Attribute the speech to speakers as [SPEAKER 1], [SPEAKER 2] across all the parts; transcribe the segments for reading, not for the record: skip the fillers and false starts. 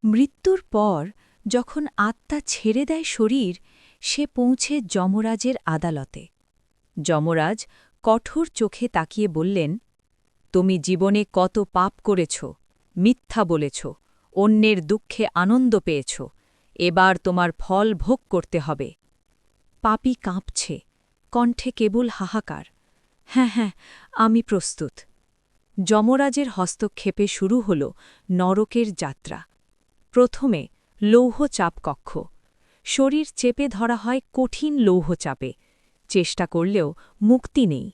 [SPEAKER 1] মৃত্যুর পর যখন আত্মা ছেড়ে দেয় শরীর, সে পৌঁছে যমরাজের আদালতে। যমরাজ কঠোর চোখে তাকিয়ে বললেন, তুমি জীবনে কত পাপ করেছ, মিথ্যা বলেছ, অন্যের দুঃখে আনন্দ পেয়েছ, এবার তোমার ফল ভোগ করতে হবে। পাপী কাঁপছে, কণ্ঠে কেবল হাহাকার, হ্যাঁ হ্যাঁ, আমি প্রস্তুত। যমরাজের হস্তক্ষেপে শুরু হল নরকের যাত্রা। প্রথমে লৌহচাপ কক্ষ। শরীর চেপে ধরা হয় কঠিন লৌহচাপে। চেষ্টা করলেও মুক্তি নেই,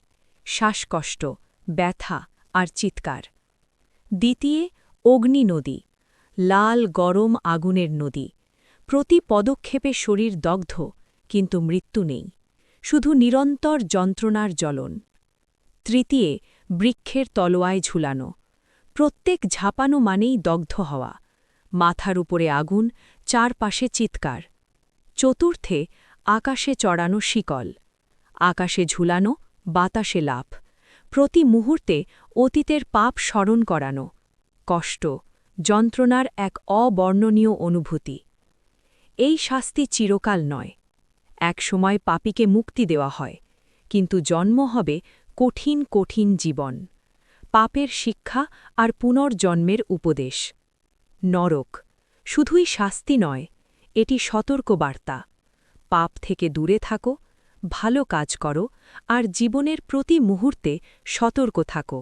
[SPEAKER 1] শ্বাসকষ্ট, ব্যথা আর চিৎকার। দ্বিতীয় অগ্নি নদী, লাল গরম আগুনের নদী। প্রতি পদক্ষেপে শরীর দগ্ধ, কিন্তু মৃত্যু নেই, শুধু নিরন্তর যন্ত্রণার জ্বলন। তৃতীয় বৃক্ষের তলোয়ায় ঝুলানো। প্রত্যেক ঝাঁপানো মানেই দগ্ধ হওয়া, মাথার উপরে আগুন, চারপাশে চিৎকার। চতুর্থে আকাশে চড়ানো শিকল। আকাশে ঝুলানো, বাতাসে লাফ। প্রতি মুহূর্তে অতীতের পাপ স্মরণ করানো। কষ্ট, যন্ত্রণার এক অবর্ণনীয় অনুভূতি। এই শাস্তি চিরকাল নয়। এক সময় পাপীকে মুক্তি দেওয়া হয়, কিন্তু জন্ম হবে কঠিন কঠিন জীবন, পাপের শিক্ষা আর পুনর্জন্মের উপদেশ। নরক শুধুই শাস্তি নয়, এটি সতর্কবার্তা। পাপ থেকে দূরে থাকো, ভালো কাজ করো আর জীবনের প্রতি মুহূর্তে সতর্ক থাকো।